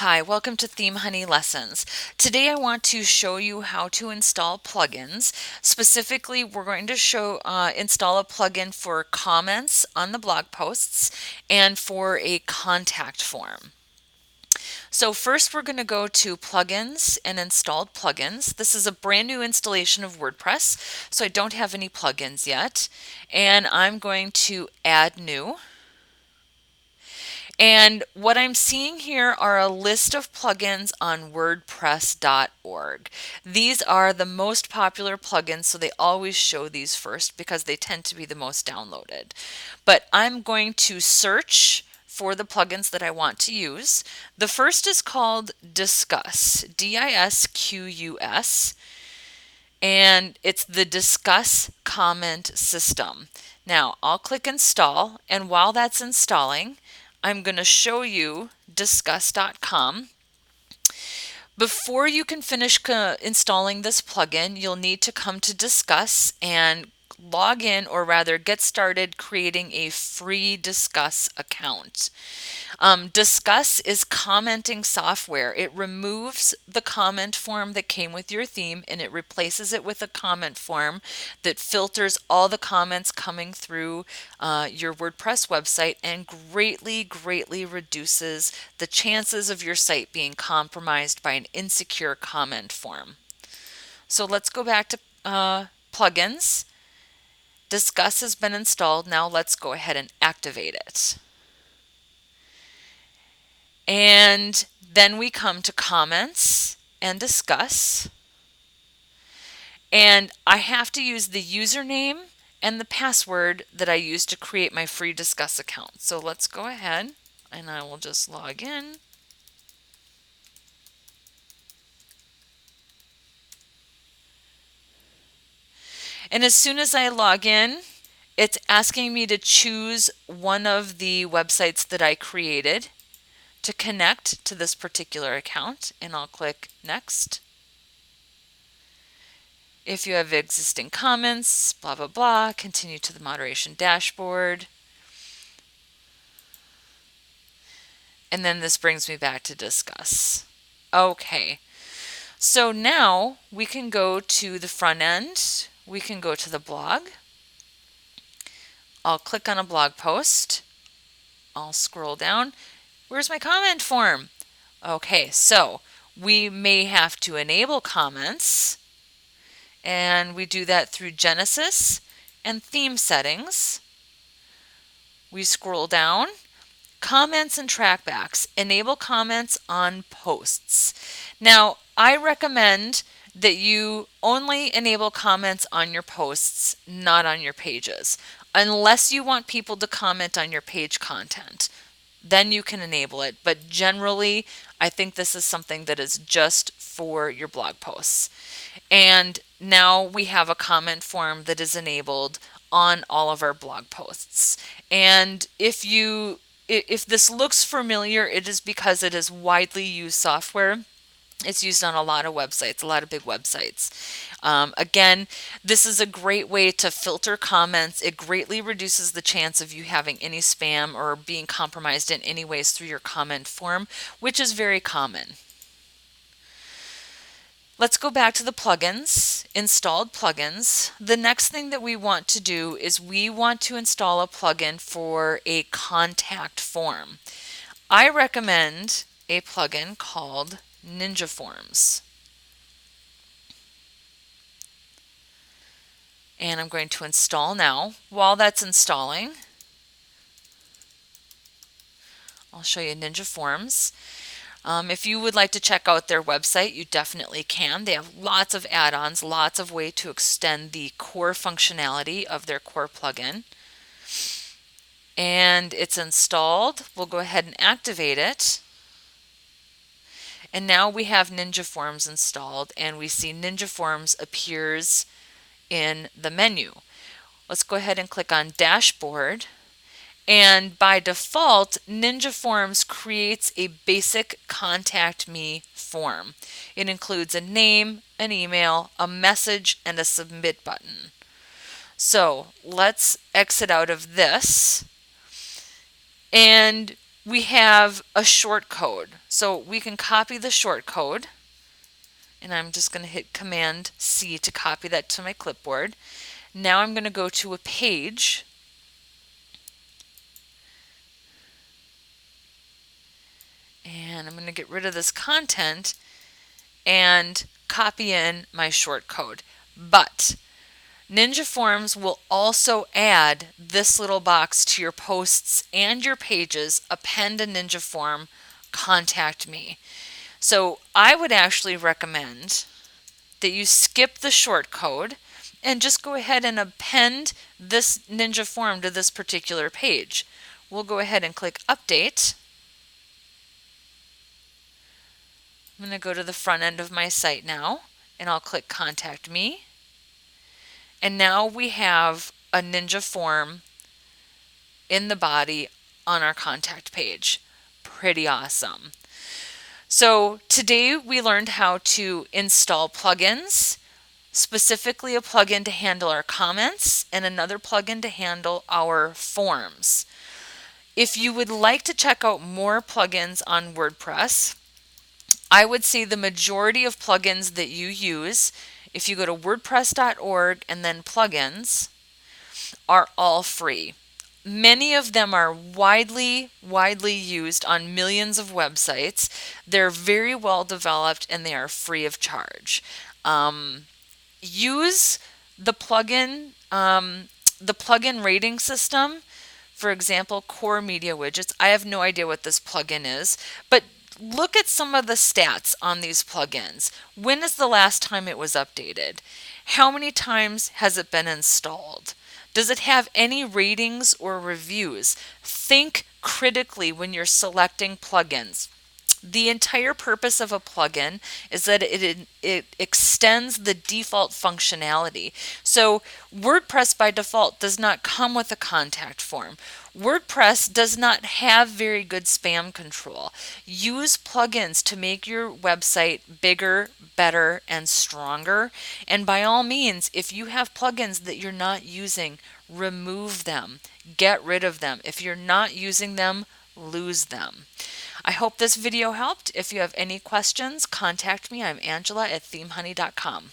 Hi, welcome to Theme Honey Lessons. Today I want to show you how to install plugins. Specifically, we're going to install a plugin for comments on the blog posts and for a contact form. So first we're going to go to plugins and installed plugins. This is a brand new installation of WordPress, so I don't have any plugins yet. And I'm going to add new. And what I'm seeing here are a list of plugins on WordPress.org. These are the most popular plugins, so they always show these first because they tend to be the most downloaded. But I'm going to search for the plugins that I want to use. The first is called Disqus, Disqus, and it's the Disqus comment system. Now I'll click install, and while that's installing, I'm going to show you Disqus.com. Before you can finish installing this plugin, you'll need to come to Disqus and log in, or rather get started creating a free Disqus account. Disqus is commenting software. It removes the comment form that came with your theme and it replaces it with a comment form that filters all the comments coming through your WordPress website and greatly reduces the chances of your site being compromised by an insecure comment form. So let's go back to plugins. Disqus has been installed. Now let's go ahead and activate it. And then we come to comments and discuss. And I have to use the username and the password that I used to create my free Disqus account. So let's go ahead and I will just log in. And as soon as I log in, it's asking me to choose one of the websites that I created to connect to this particular account, and I'll click next. If you have existing comments, blah, blah, blah, continue to the moderation dashboard. And then this brings me back to Disqus. Okay, so now we can go to the front end. We can go to the blog. I'll click on a blog post. I'll scroll down. Where's my comment form? Okay, so we may have to enable comments, and we do that through Genesis and theme settings. We scroll down, comments and trackbacks, enable comments on posts. Now, I recommend that you only enable comments on your posts, not on your pages, unless you want people to comment on your page content. Then you can enable it. But generally, I think this is something that is just for your blog posts. And now we have a comment form that is enabled on all of our blog posts. And if this looks familiar, it is because it is widely used software. It's used on a lot of websites, a lot of big websites. Again, this is a great way to filter comments. It greatly reduces the chance of you having any spam or being compromised in any ways through your comment form, which is very common. Let's go back to the plugins, installed plugins. The next thing that we want to do is we want to install a plugin for a contact form. I recommend a plugin called Ninja Forms. And I'm going to install now. While that's installing, I'll show you Ninja Forms. If you would like to check out their website, you definitely can. They have lots of add-ons, lots of way to extend the core functionality of their core plugin. And it's installed. We'll go ahead and activate it. And now we have Ninja Forms installed, and we see Ninja Forms appears in the menu. Let's go ahead and click on Dashboard. And by default, Ninja Forms creates a basic Contact Me form. It includes a name, an email, a message, and a submit button. So let's exit out of this. And we have a short code. So we can copy the short code, and I'm just going to hit Command C to copy that to my clipboard. Now I'm going to go to a page, and I'm going to get rid of this content and copy in my short code. But Ninja Forms will also add this little box to your posts and your pages, append a Ninja Form, contact me. So I would actually recommend that you skip the short code and just go ahead and append this Ninja Form to this particular page. We'll go ahead and click Update. I'm going to go to the front end of my site now, and I'll click Contact Me. And now we have a Ninja Form in the body on our contact page. Pretty awesome. So today we learned how to install plugins, specifically a plugin to handle our comments and another plugin to handle our forms. If you would like to check out more plugins on WordPress, I would say the majority of plugins that you use, if you go to wordpress.org and then plugins, are all free. Many of them are widely used on millions of websites. They're very well developed and they are free of charge. Use the plugin rating system. For example, Core Media Widgets. I have no idea what this plugin is, but look at some of the stats on these plugins. When is the last time it was updated? How many times has it been installed? Does it have any ratings or reviews? Think critically when you're selecting plugins. The entire purpose of a plugin is that it extends the default functionality. So WordPress by default does not come with a contact form. WordPress does not have very good spam control. Use plugins to make your website bigger, better, and stronger. And by all means, if you have plugins that you're not using, remove them. Get rid of them. If you're not using them, lose them. I hope this video helped. If you have any questions, contact me. I'm Angela at themehoney.com.